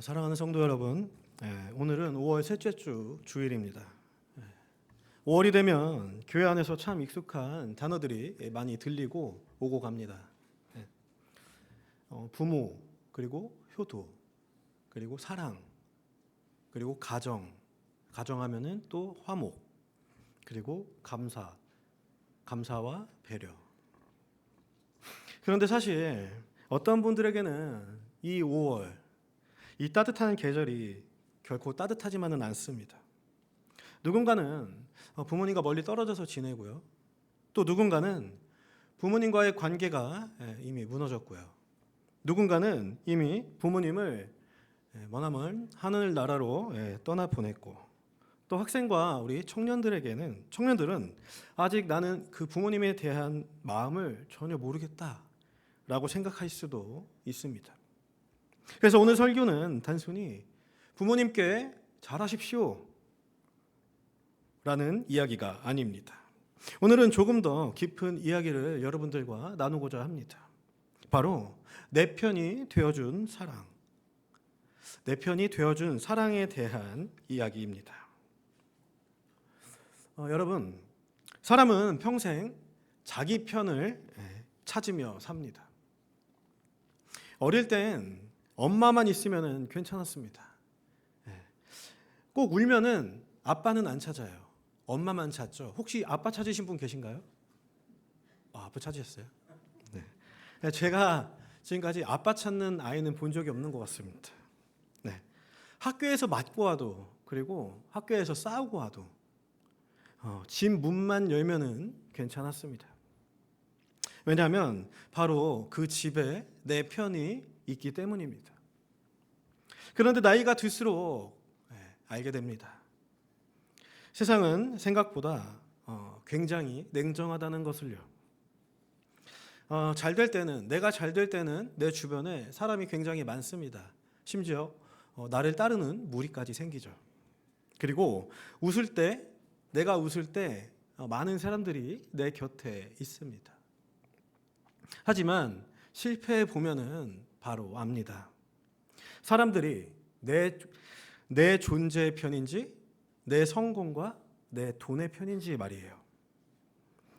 사랑하는 성도 여러분, 오늘은 5월 셋째 주 주일입니다. 5월이 되면 교회 안에서 참 익숙한 단어들이 많이 들리고 오고 갑니다. 부모, 그리고 효도, 그리고 사랑, 그리고 가정하면은 또 화목, 그리고 감사와 배려. 그런데 사실 어떤 분들에게는 이 5월, 이 따뜻한 계절이 결코 따뜻하지만은 않습니다. 누군가는 부모님과 멀리 떨어져서 지내고요. 또 누군가는 부모님과의 관계가 이미 무너졌고요. 누군가는 이미 부모님을 머나먼 하늘나라로 떠나보냈고, 또 학생과 우리 청년들은 아직 나는 그 부모님에 대한 마음을 전혀 모르겠다라고 생각할 수도 있습니다. 그래서 오늘 설교는 단순히 부모님께 잘하십시오 라는 이야기가 아닙니다. 오늘은 조금 더 깊은 이야기를 여러분들과 나누고자 합니다. 바로 내 편이 되어준 사랑, 내 편이 되어준 사랑에 대한 이야기입니다. 여러분, 사람은 평생 자기 편을 찾으며 삽니다. 어릴 땐 엄마만 있으면 괜찮았습니다. 꼭 울면은 아빠는 안 찾아요. 엄마만 찾죠. 혹시 아빠 찾으신 분 계신가요? 아빠 찾으셨어요? 네. 제가 지금까지 아빠 찾는 아이는 본 적이 없는 것 같습니다. 네. 학교에서 맞고 와도, 그리고 학교에서 싸우고 와도 집 문만 열면은 괜찮았습니다. 왜냐하면 바로 그 집에 내 편이 있기 때문입니다. 그런데 나이가 들수록 알게 됩니다. 세상은 생각보다 굉장히 냉정하다는 것을요. 내가 잘 될 때는 내 주변에 사람이 굉장히 많습니다. 심지어 나를 따르는 무리까지 생기죠. 그리고 내가 웃을 때 많은 사람들이 내 곁에 있습니다. 하지만 실패해 보면은 바로 압니다. 사람들이 내 존재의 편인지, 내 성공과 내 돈의 편인지 말이에요.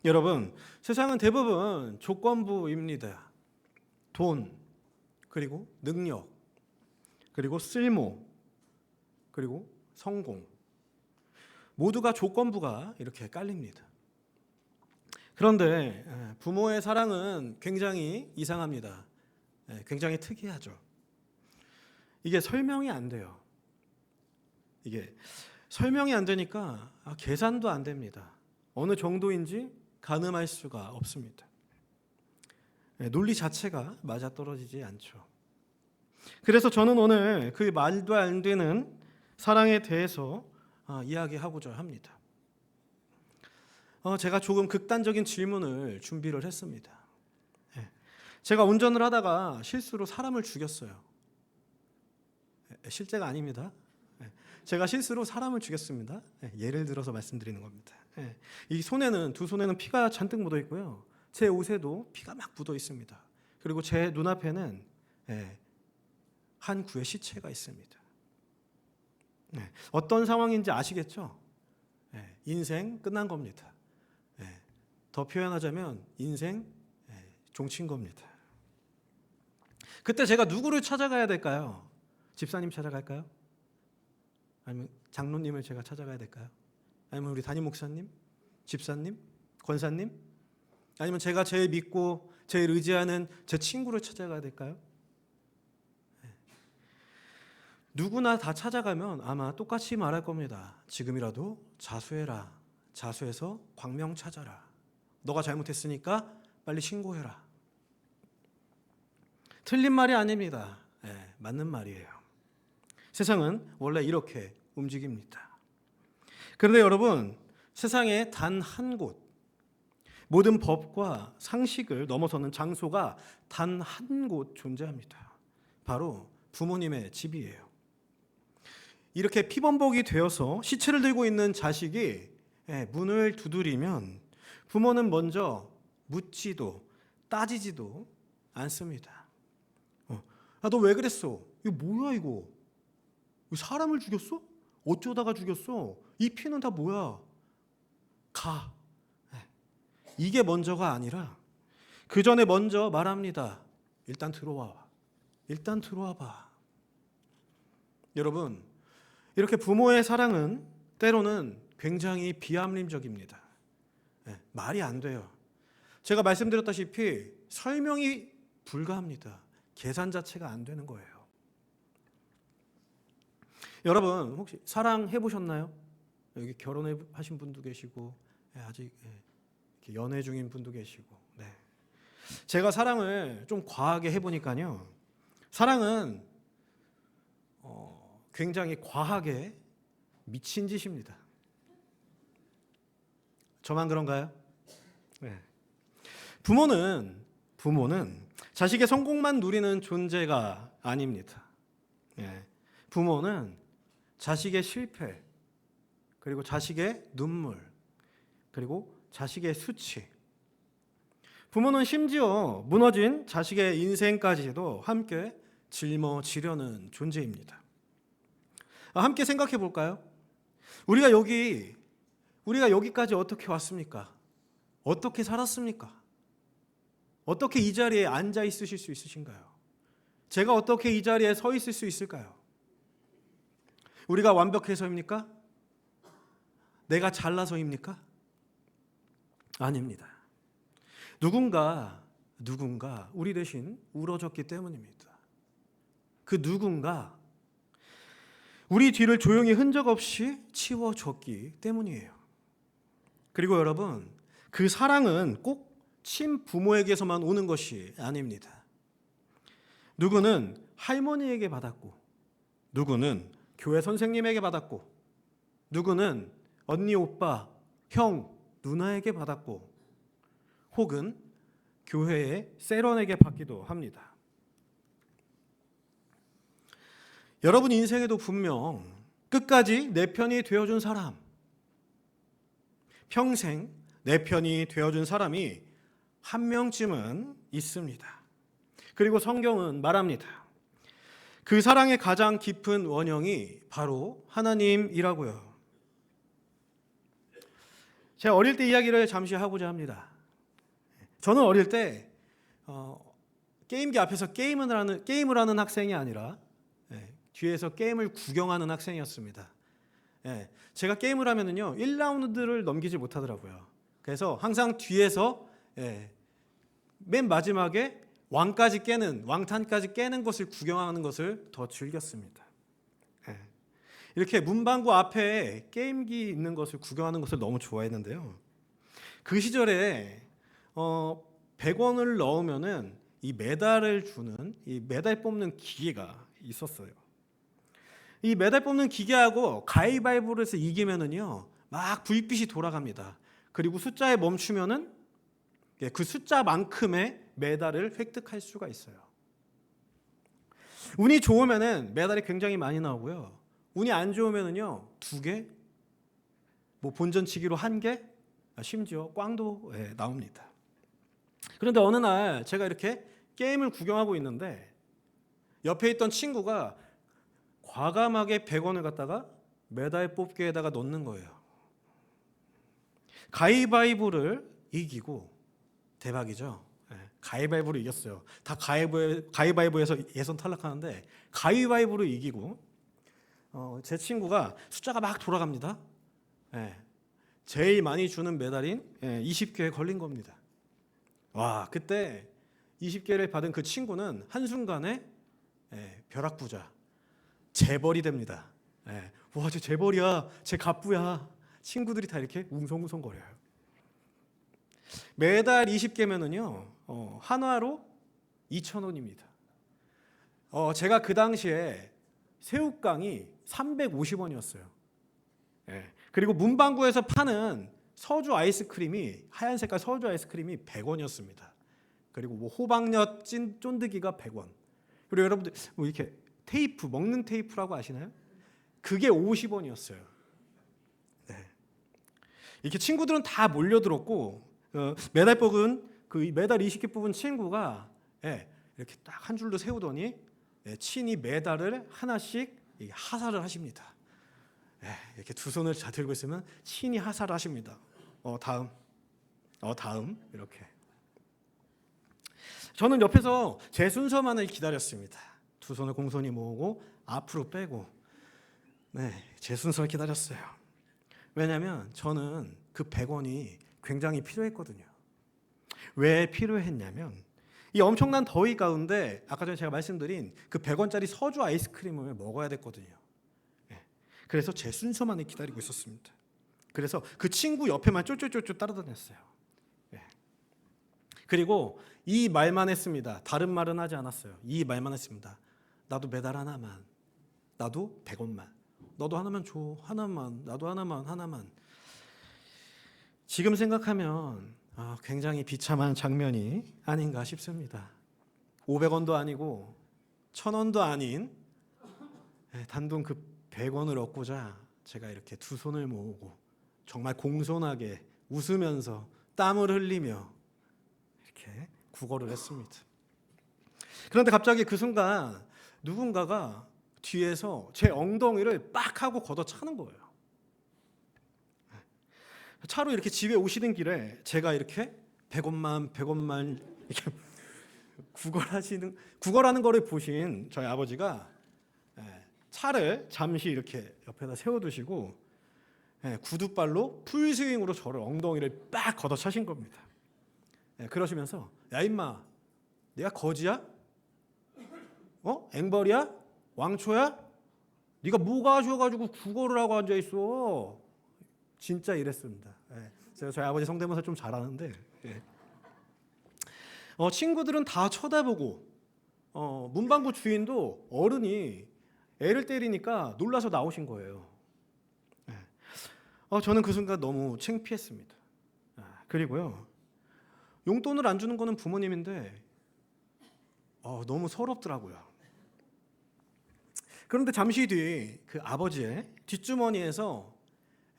여러분, 세상은 대부분 조건부입니다. 돈, 그리고 능력, 그리고 쓸모, 그리고 성공. 모두가 조건부가 이렇게 깔립니다. 그런데 부모의 사랑은 굉장히 이상합니다. 굉장히 특이하죠. 이게 설명이 안 돼요. 이게 설명이 안 되니까 계산도 안 됩니다. 어느 정도인지 가늠할 수가 없습니다. 논리 자체가 맞아떨어지지 않죠. 그래서 저는 오늘 그 말도 안 되는 사랑에 대해서 이야기하고자 합니다. 제가 조금 극단적인 질문을 준비를 했습니다. 제가 운전을 하다가 실수로 사람을 죽였어요. 실제가 아닙니다. 제가 실수로 사람을 죽였습니다. 예를 들어서 말씀드리는 겁니다. 두 손에는 피가 잔뜩 묻어 있고요. 제 옷에도 피가 막 묻어 있습니다. 그리고 제 눈앞에는 한 구의 시체가 있습니다. 어떤 상황인지 아시겠죠? 인생 끝난 겁니다. 더 표현하자면 인생 종친 겁니다. 그때 제가 누구를 찾아가야 될까요? 집사님 찾아갈까요? 아니면 장로님을 제가 찾아가야 될까요? 아니면 우리 담임 목사님, 집사님, 권사님? 아니면 제가 제일 믿고 제일 의지하는 제 친구를 찾아가야 될까요? 누구나 다 찾아가면 아마 똑같이 말할 겁니다. 지금이라도 자수해라. 자수해서 광명 찾아라. 너가 잘못했으니까 빨리 신고해라. 틀린 말이 아닙니다. 맞는 말이에요. 세상은 원래 이렇게 움직입니다. 그런데 여러분, 세상에 단 한 곳, 모든 법과 상식을 넘어서는 장소가 단 한 곳 존재합니다. 바로 부모님의 집이에요. 이렇게 피범벅이 되어서 시체를 들고 있는 자식이 문을 두드리면 부모는 먼저 묻지도 따지지도 않습니다. 너 왜 그랬어? 이거 뭐야 이거? 사람을 죽였어? 어쩌다가 죽였어? 이 피는 다 뭐야? 가. 이게 먼저가 아니라 그 전에 먼저 말합니다. 일단 들어와. 일단 들어와 봐. 여러분, 이렇게 부모의 사랑은 때로는 굉장히 비합리적입니다. 말이 안 돼요. 제가 말씀드렸다시피 설명이 불가합니다. 계산 자체가 안 되는 거예요. 여러분 혹시 사랑해 보셨나요? 여기 결혼하신 분도 계시고 아직 연애 중인 분도 계시고. 네. 제가 사랑을 좀 과하게 해보니까요. 사랑은 굉장히 과하게 미친 짓입니다. 저만 그런가요? 네. 부모는 자식의 성공만 누리는 존재가 아닙니다. 네. 부모는 자식의 실패, 그리고 자식의 눈물, 그리고 자식의 수치. 부모는 심지어 무너진 자식의 인생까지도 함께 짊어지려는 존재입니다. 함께 생각해 볼까요? 우리가 여기까지 어떻게 왔습니까? 어떻게 살았습니까? 어떻게 이 자리에 앉아 있으실 수 있으신가요? 제가 어떻게 이 자리에 서 있을 수 있을까요? 우리가 완벽해서입니까? 내가 잘나서입니까? 아닙니다. 누군가 우리 대신 울어줬기 때문입니다. 그 누군가 우리 뒤를 조용히 흔적 없이 치워줬기 때문이에요. 그리고 여러분, 그 사랑은 꼭 친부모에게서만 오는 것이 아닙니다. 누구는 할머니에게 받았고, 누구는 교회 선생님에게 받았고, 누구는 언니, 오빠, 형, 누나에게 받았고, 혹은 교회의 세런에게 받기도 합니다. 여러분 인생에도 분명 끝까지 내 편이 되어준 사람, 평생 내 편이 되어준 사람이 한 명쯤은 있습니다. 그리고 성경은 말합니다. 그 사랑의 가장 깊은 원형이 바로 하나님이라고요. 제가 어릴 때 이야기를 잠시 하고자 합니다. 저는 어릴 때 게임기 앞에서 게임을 하는 학생이 아니라 뒤에서 게임을 구경하는 학생이었습니다. 제가 게임을 하면은요 1라운드를 넘기지 못하더라고요. 그래서 항상 뒤에서 맨 마지막에 왕탄까지 깨는 것을 구경하는 것을 더 즐겼습니다. 이렇게 문방구 앞에 게임기 있는 것을 구경하는 것을 너무 좋아했는데요. 그 시절에 100원을 넣으면은 이 메달을 주는 이 메달 뽑는 기계가 있었어요. 이 메달 뽑는 기계하고 가위바위보를 해서 이기면은요 막 불빛이 돌아갑니다. 그리고 숫자에 멈추면은 그 숫자만큼의 메달을 획득할 수가 있어요. 운이 좋으면은 메달이 굉장히 많이 나오고요. 운이 안 좋으면은요 2개, 뭐 본전치기로 1개, 심지어 꽝도 나옵니다. 그런데 어느 날 제가 이렇게 게임을 구경하고 있는데 옆에 있던 친구가 과감하게 100원을 갖다가 메달 뽑기에다가 넣는 거예요. 가위바위보를 이기고, 대박이죠. 가위바위보를 이겼어요. 다 가위바위보에서 예선 탈락하는데 가위바위보를 이기고 제 친구가 숫자가 막 돌아갑니다. 제일 많이 주는 메달인 20개에 걸린 겁니다. 와, 그때 20개를 받은 그 친구는 한순간에 벼락부자, 재벌이 됩니다. 와, 쟤 재벌이야, 쟤 갑부야. 친구들이 다 이렇게 웅성웅성거려요. 매달 20개면은요 한화로 2,000원입니다. 제가 그 당시에 새우깡이 350원이었어요. 그리고 문방구에서 파는 서주 아이스크림이, 하얀 색깔 서주 아이스크림이 100원이었습니다. 그리고 뭐 호박엿 쫀득이가 100원. 그리고 여러분들 뭐 이렇게 테이프, 먹는 테이프라고 아시나요? 그게 50원이었어요. 이렇게 친구들은 다 몰려들었고 메달 뽑은 그 메달 20개 뽑은 친구가 이렇게 딱 한 줄로 세우더니 친히 메달을 하나씩 하사를 하십니다. 이렇게 두 손을 잘 들고 있으면 친히 하사를 하십니다. 다음 이렇게. 저는 옆에서 제 순서만을 기다렸습니다. 두 손을 공손히 모으고 앞으로 빼고 제 순서를 기다렸어요. 왜냐하면 저는 그 100원이 굉장히 필요했거든요. 왜 필요했냐면 이 엄청난 더위 가운데 아까 전에 제가 말씀드린 그 100원짜리 서주 아이스크림을 먹어야 됐거든요. 그래서 제 순서만을 기다리고 있었습니다. 그래서 그 친구 옆에만 쫄쫄쫄쫄 따라다녔어요. 그리고 이 말만 했습니다. 다른 말은 하지 않았어요. 이 말만 했습니다. 나도 메달 하나만, 나도 100원만, 너도 하나만 줘, 하나만, 나도 하나만. 지금 생각하면 굉장히 비참한 장면이 아닌가 싶습니다. 500원도 아니고 1000원도 아닌 단돈 그 100원을 얻고자 제가 이렇게 두 손을 모으고 정말 공손하게 웃으면서 땀을 흘리며 이렇게 구걸을 했습니다. 그런데 갑자기 그 순간 누군가가 뒤에서 제 엉덩이를 빡 하고 걷어차는 거예요. 차로 이렇게 집에 오시는 길에 제가 이렇게 100원만 이렇게 구걸하는 거를 보신 저희 아버지가 차를 잠시 이렇게 옆에다 세워두시고 구두발로 풀스윙으로 저를 엉덩이를 빡 걷어차신 겁니다. 그러시면서 야 임마 내가 거지야? 앵벌이야? 왕초야? 네가 뭐가 아쉬워가지고 구걸을 하고 앉아있어. 진짜 이랬습니다. 제가 저희 아버지 성대모사 좀 잘하는데 친구들은 다 쳐다보고 문방구 주인도 어른이 애를 때리니까 놀라서 나오신 거예요. 저는 그 순간 너무 창피했습니다. 그리고요 용돈을 안 주는 거는 부모님인데 너무 서럽더라고요. 그런데 잠시 뒤 그 아버지의 뒷주머니에서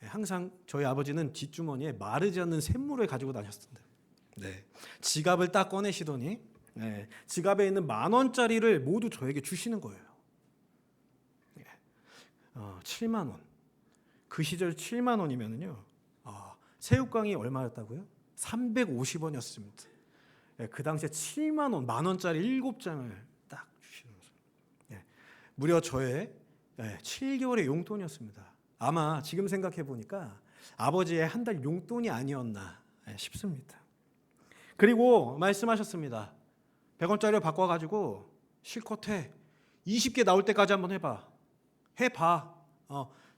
항상 저희 아버지는 뒷주머니에 마르지 않는 샘물을 가지고 다녔습니다. 지갑을 딱 꺼내시더니 지갑에 있는 10,000원짜리를 모두 저에게 주시는 거예요. 7만 원. 그 시절 7만 원이면은요. 새우깡이 얼마였다고요? 350원이었습니다. 그 당시에 7만 원, 10,000원짜리 7장을 딱 주시면서 무려 저의 7개월의 용돈이었습니다. 아마 지금 생각해 보니까 아버지의 한 달 용돈이 아니었나 싶습니다. 그리고 말씀하셨습니다. 100원짜리를 바꿔가지고 실컷 해. 20개 나올 때까지 한번 해봐.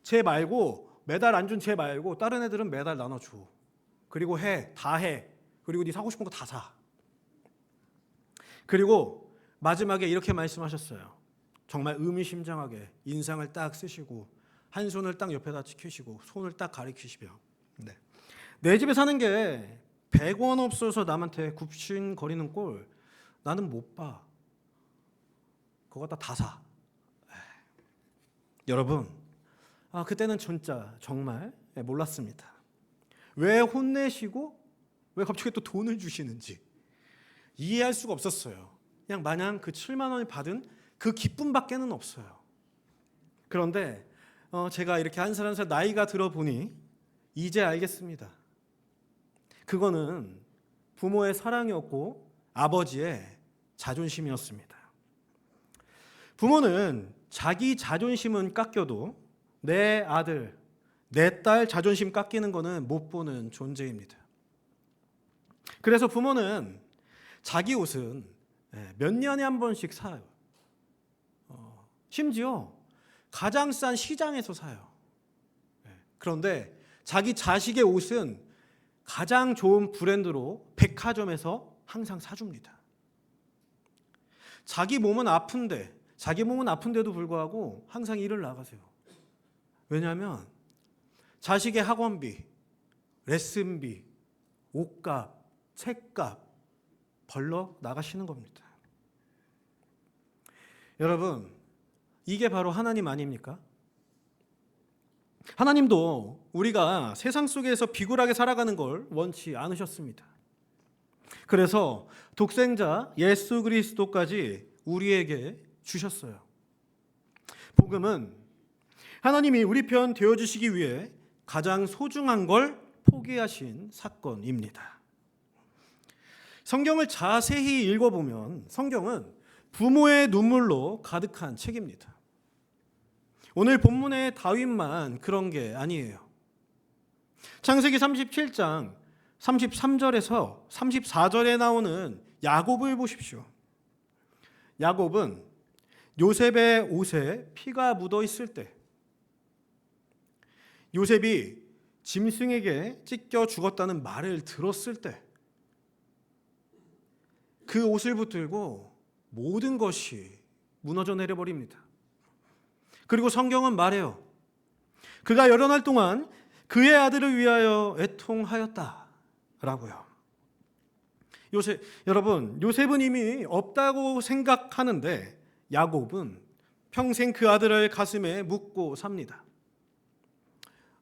쟤 말고 매달 안 준 쟤 말고 다른 애들은 매달 나눠줘. 그리고 다 해. 그리고 네 사고 싶은 거 다 사. 그리고 마지막에 이렇게 말씀하셨어요. 정말 의미심장하게 인상을 딱 쓰시고 한 손을 딱 옆에다 지키시고 손을 딱 가리키시며 내 집에 사는 게 100원 없어서 남한테 굽신거리는 꼴 나는 못 봐. 그거 다 사. 여러분 그때는 진짜 정말 몰랐습니다. 왜 혼내시고 왜 갑자기 또 돈을 주시는지 이해할 수가 없었어요. 그냥 마냥 그 7만 원을 받은 그 기쁨밖에는 없어요. 그런데 제가 이렇게 한 살 한 살 나이가 들어보니 이제 알겠습니다. 그거는 부모의 사랑이었고 아버지의 자존심이었습니다. 부모는 자기 자존심은 깎여도 내 아들, 내 딸 자존심 깎이는 거는 못 보는 존재입니다. 그래서 부모는 자기 옷은 몇 년에 한 번씩 사요. 심지어 가장 싼 시장에서 사요. 그런데 자기 자식의 옷은 가장 좋은 브랜드로 백화점에서 항상 사줍니다. 자기 몸은 아픈데도 불구하고 항상 일을 나가세요. 왜냐하면 자식의 학원비, 레슨비, 옷값, 책값 벌러 나가시는 겁니다. 여러분, 이게 바로 하나님 아닙니까? 하나님도 우리가 세상 속에서 비굴하게 살아가는 걸 원치 않으셨습니다. 그래서 독생자 예수 그리스도까지 우리에게 주셨어요. 복음은 하나님이 우리 편 되어주시기 위해 가장 소중한 걸 포기하신 사건입니다. 성경을 자세히 읽어보면 성경은 부모의 눈물로 가득한 책입니다. 오늘 본문의 다윗만 그런 게 아니에요. 창세기 37장 33절에서 34절에 나오는 야곱을 보십시오. 야곱은 요셉의 옷에 피가 묻어 있을 때, 요셉이 짐승에게 찢겨 죽었다는 말을 들었을 때, 그 옷을 붙들고 모든 것이 무너져 내려버립니다. 그리고 성경은 말해요. 그가 여러 날 동안 그의 아들을 위하여 애통하였다라고요. 여러분, 요셉은 이미 없다고 생각하는데 야곱은 평생 그 아들을 가슴에 묻고 삽니다.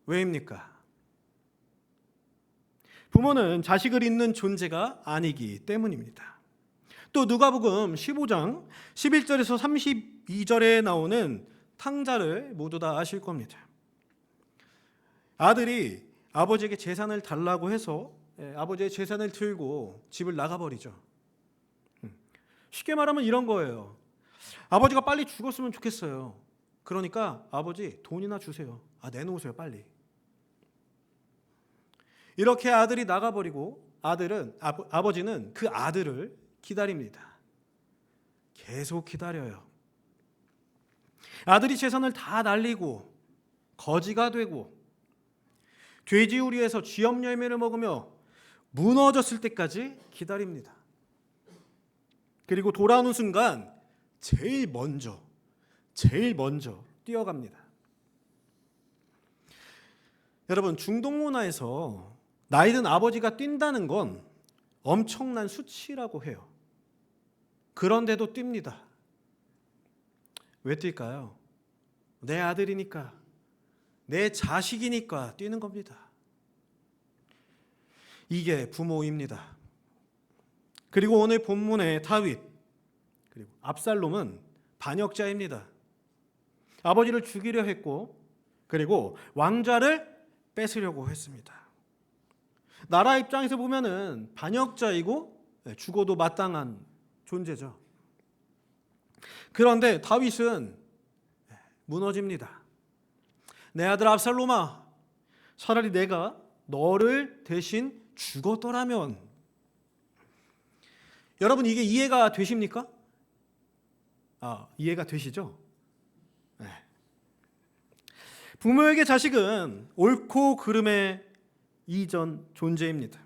왜입니까? 부모는 자식을 잇는 존재가 아니기 때문입니다. 또 누가복음 15장 11절에서 32절에 나오는 탕자를 모두 다 아실 겁니다. 아들이 아버지에게 재산을 달라고 해서 아버지의 재산을 들고 집을 나가버리죠. 쉽게 말하면 이런 거예요. 아버지가 빨리 죽었으면 좋겠어요. 그러니까 아버지 돈이나 주세요. 내놓으세요 빨리. 이렇게 아들이 나가버리고 아버지는 그 아들을 기다립니다. 계속 기다려요. 아들이 재산을 다 날리고 거지가 되고 돼지우리에서 쥐염 열매를 먹으며 무너졌을 때까지 기다립니다. 그리고 돌아오는 순간 제일 먼저 뛰어갑니다. 여러분, 중동 문화에서 나이든 아버지가 뛴다는 건 엄청난 수치라고 해요. 그런데도 뜁니다. 왜 뛸까요? 내 아들이니까, 내 자식이니까 뛰는 겁니다. 이게 부모입니다. 그리고 오늘 본문의 다윗 그리고 압살롬은 반역자입니다. 아버지를 죽이려 했고 그리고 왕좌를 뺏으려고 했습니다. 나라 입장에서 보면은 반역자이고 죽어도 마땅한 존재죠. 그런데 다윗은 무너집니다. 내 아들 압살롬아, 차라리 내가 너를 대신 죽었더라면. 여러분, 이게 이해가 되십니까? 이해가 되시죠? 네. 부모에게 자식은 옳고 그름의 이전 존재입니다.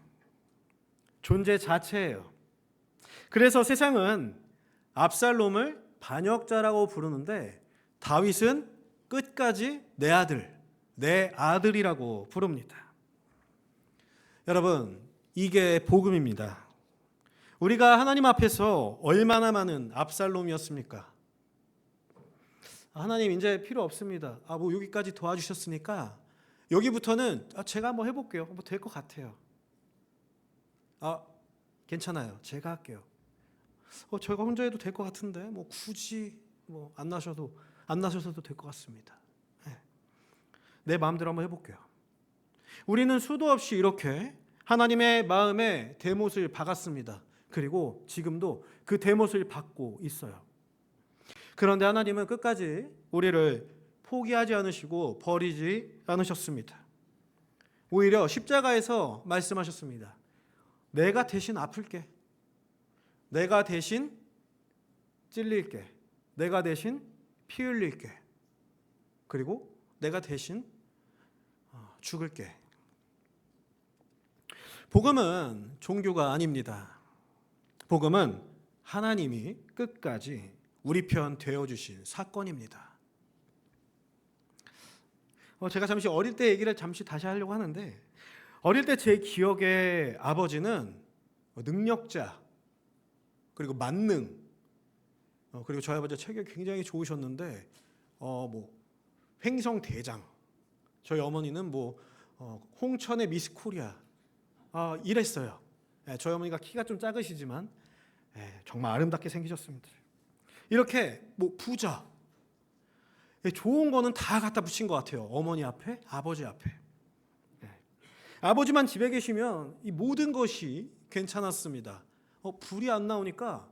존재 자체예요. 그래서 세상은 압살롬을 반역자라고 부르는데 다윗은 끝까지 내 아들이라고 부릅니다. 여러분, 이게 복음입니다. 우리가 하나님 앞에서 얼마나 많은 압살롬이었습니까? 하나님 이제 필요 없습니다. 뭐 여기까지 도와주셨으니까 여기부터는 제가 한번 해볼게요. 뭐 될 것 같아요. 괜찮아요. 제가 할게요. 제가 혼자 해도 될 것 같은데 뭐 굳이 뭐 안 나셔도 될 것 같습니다. 내 마음대로 한번 해볼게요. 우리는 수도 없이 이렇게 하나님의 마음에 대못을 박았습니다. 그리고 지금도 그 대못을 받고 있어요. 그런데 하나님은 끝까지 우리를 포기하지 않으시고 버리지 않으셨습니다. 오히려 십자가에서 말씀하셨습니다. 내가 대신 아플게. 내가 대신 찔릴게. 내가 대신 피 흘릴게. 그리고 내가 대신 죽을게. 복음은 종교가 아닙니다. 복음은 하나님이 끝까지 우리 편 되어주신 사건입니다. 제가 잠시 어릴 때 얘기를 잠시 다시 하려고 하는데, 어릴 때 제 기억에 아버지는 능력자 그리고 만능 그리고 저희 아버지 체격이 굉장히 좋으셨는데 뭐 횡성대장, 저희 어머니는 뭐 홍천의 미스코리아 이랬어요. 저희 어머니가 키가 좀 작으시지만 정말 아름답게 생기셨습니다. 이렇게 뭐 부자, 좋은 거는 다 갖다 붙인 것 같아요. 어머니 앞에, 아버지 앞에. 아버지만 집에 계시면 이 모든 것이 괜찮았습니다. 불이 안 나오니까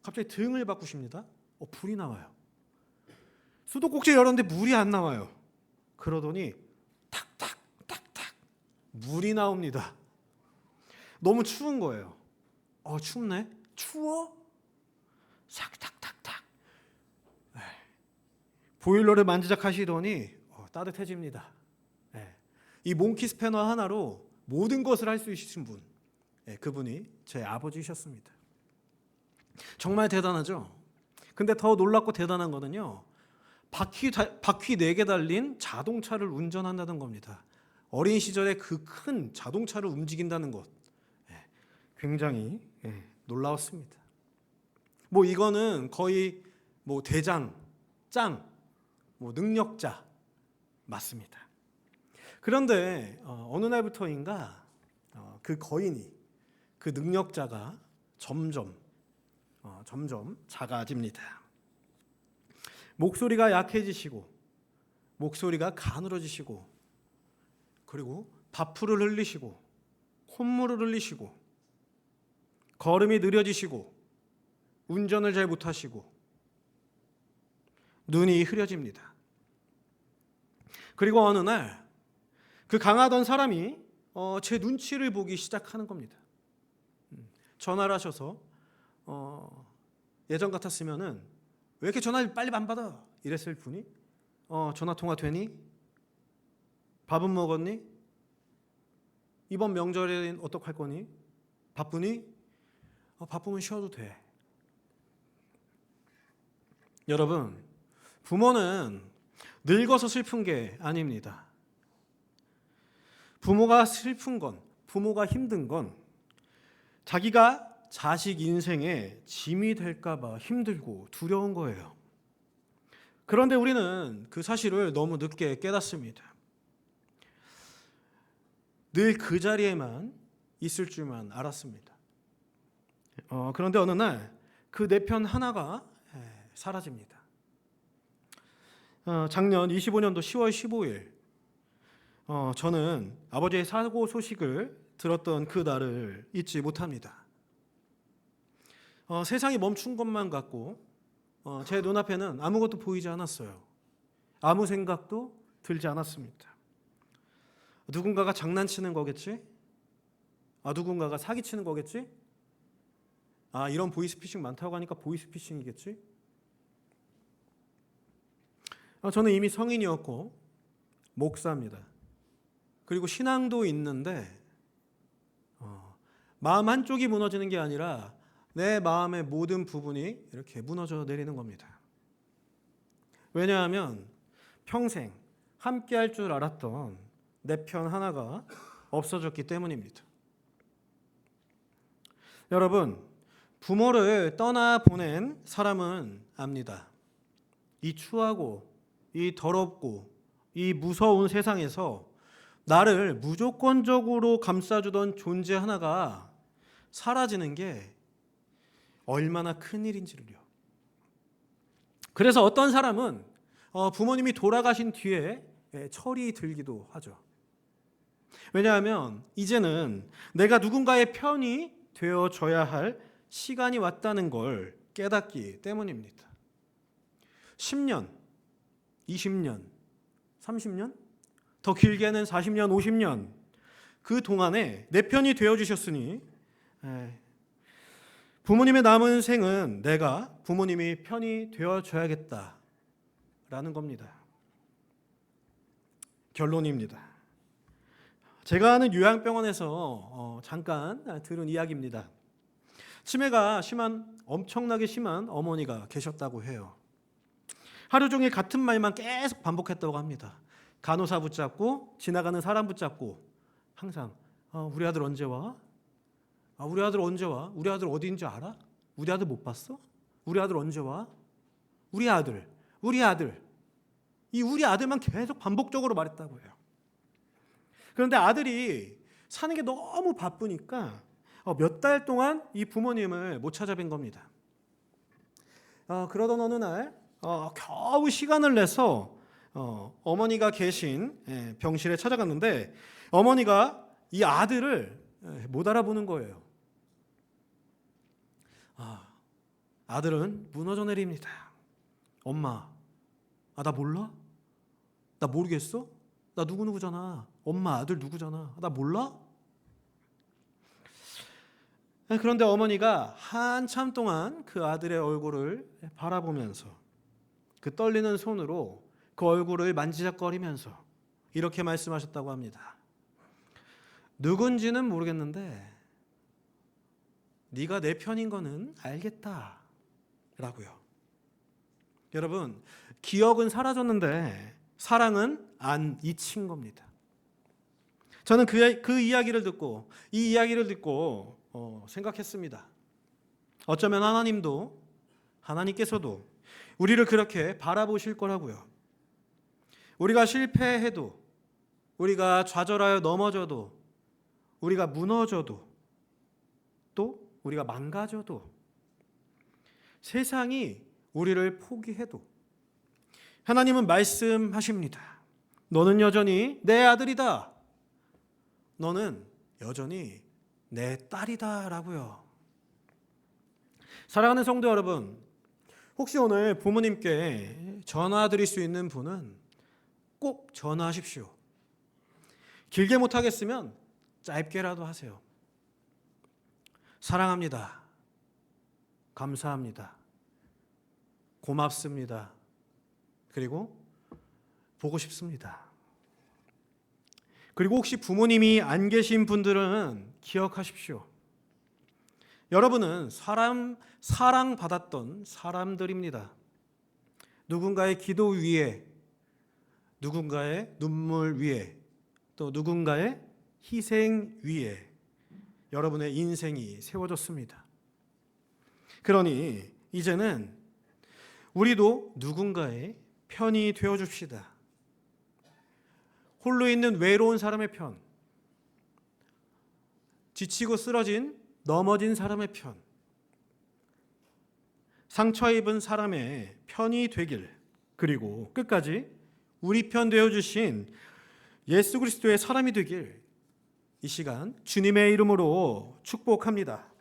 갑자기 등을 바꾸십니다. 불이 나와요. 수도꼭지를 열었는데 물이 안 나와요. 그러더니 탁탁 탁탁 물이 나옵니다. 너무 추운 거예요. 춥네? 추워? 삭탁탁탁. 보일러를 만지작하시더니 따뜻해집니다. 이 몽키 스패너 하나로 모든 것을 할 수 있으신 분, 그분이 제 아버지셨습니다. 정말 대단하죠? 근데 더 놀랍고 대단한 거는요, 바퀴 4개 달린 자동차를 운전한다는 겁니다. 어린 시절에 그 큰 자동차를 움직인다는 것, 굉장히 놀라웠습니다. 이거는 거의 대장, 짱, 능력자 맞습니다. 그런데 어느 날부터인가 그 거인이, 그 능력자가 점점 작아집니다. 목소리가 약해지시고 목소리가 가늘어지시고 그리고 밥풀을 흘리시고 콧물을 흘리시고 걸음이 느려지시고 운전을 잘 못하시고 눈이 흐려집니다. 그리고 어느 날 그 강하던 사람이 제 눈치를 보기 시작하는 겁니다. 전화를 하셔서 예전 같았으면은 왜 이렇게 전화를 빨리 안 받아? 이랬을 분이 전화 통화 되니? 밥은 먹었니? 이번 명절엔 어떡할 거니? 바쁘니? 바쁘면 쉬어도 돼. 여러분, 부모는 늙어서 슬픈 게 아닙니다. 부모가 슬픈 건, 부모가 힘든 건 자기가 자식 인생에 짐이 될까 봐 힘들고 두려운 거예요. 그런데 우리는 그 사실을 너무 늦게 깨닫습니다. 늘 그 자리에만 있을 줄만 알았습니다. 그런데 어느 날 그 내 편 하나가 사라집니다. 작년 25년도 10월 15일 저는 아버지의 사고 소식을 들었던 그 날을 잊지 못합니다. 세상이 멈춘 것만 같고 제 눈앞에는 아무것도 보이지 않았어요. 아무 생각도 들지 않았습니다. 누군가가 장난치는 거겠지? 누군가가 사기치는 거겠지? 이런 보이스피싱 많다고 하니까 보이스피싱이겠지? 저는 이미 성인이었고 목사입니다. 그리고 신앙도 있는데 마음 한쪽이 무너지는 게 아니라 내 마음의 모든 부분이 이렇게 무너져 내리는 겁니다. 왜냐하면 평생 함께 할 줄 알았던 내 편 하나가 없어졌기 때문입니다. 여러분, 부모를 떠나보낸 사람은 압니다. 이 추하고 이 더럽고 이 무서운 세상에서 나를 무조건적으로 감싸주던 존재 하나가 사라지는 게 얼마나 큰 일인지를요. 그래서 어떤 사람은 부모님이 돌아가신 뒤에 철이 들기도 하죠. 왜냐하면 이제는 내가 누군가의 편이 되어줘야 할 시간이 왔다는 걸 깨닫기 때문입니다. 10년, 20년, 30년? 더 길게는 40년, 50년 그 동안에 내 편이 되어주셨으니 부모님의 남은 생은 내가 부모님이 편이 되어줘야겠다라는 겁니다. 결론입니다. 제가 아는 요양병원에서 잠깐 들은 이야기입니다. 치매가 엄청나게 심한 어머니가 계셨다고 해요. 하루 종일 같은 말만 계속 반복했다고 합니다. 간호사 붙잡고 지나가는 사람 붙잡고 항상 우리 아들 언제 와? 우리 아들 언제 와? 우리 아들 어디인지 알아? 우리 아들 못 봤어? 우리 아들 언제 와? 우리 아들 이 우리 아들만 계속 반복적으로 말했다고 해요. 그런데 아들이 사는 게 너무 바쁘니까 몇 달 동안 이 부모님을 못 찾아뵌 겁니다. 그러던 어느 날 겨우 시간을 내서 어머니가 계신 병실에 찾아갔는데 어머니가 이 아들을 못 알아보는 거예요. 아들은 무너져 내립니다. 엄마, 나 몰라? 나 모르겠어? 나 누구누구잖아. 엄마, 아들 누구잖아. 나 몰라? 그런데 어머니가 한참 동안 그 아들의 얼굴을 바라보면서 그 떨리는 손으로 그 얼굴을 만지작거리면서 이렇게 말씀하셨다고 합니다. 누군지는 모르겠는데 네가 내 편인 거는 알겠다 라고요. 여러분, 기억은 사라졌는데 사랑은 안 잊힌 겁니다. 저는 그 이야기를 듣고 이 이야기를 듣고 생각했습니다. 어쩌면 하나님께서도 우리를 그렇게 바라보실 거라고요. 우리가 실패해도, 우리가 좌절하여 넘어져도, 우리가 무너져도, 또 우리가 망가져도, 세상이 우리를 포기해도 하나님은 말씀하십니다. 너는 여전히 내 아들이다. 너는 여전히 내 딸이다 라고요. 사랑하는 성도 여러분, 혹시 오늘 부모님께 전화드릴 수 있는 분은 꼭 전화하십시오. 길게 못하겠으면 짧게라도 하세요. 사랑합니다. 감사합니다. 고맙습니다. 그리고 보고 싶습니다. 그리고 혹시 부모님이 안 계신 분들은 기억하십시오. 여러분은 사랑받았던 사람들입니다. 누군가의 기도 위에, 누군가의 눈물 위에, 또 누군가의 희생 위에 여러분의 인생이 세워졌습니다. 그러니 이제는 우리도 누군가의 편이 되어줍시다. 홀로 있는 외로운 사람의 편, 지치고 쓰러진 넘어진 사람의 편, 상처 입은 사람의 편이 되길, 그리고 끝까지 우리 편 되어주신 예수 그리스도의 사람이 되길 이 시간 주님의 이름으로 축복합니다.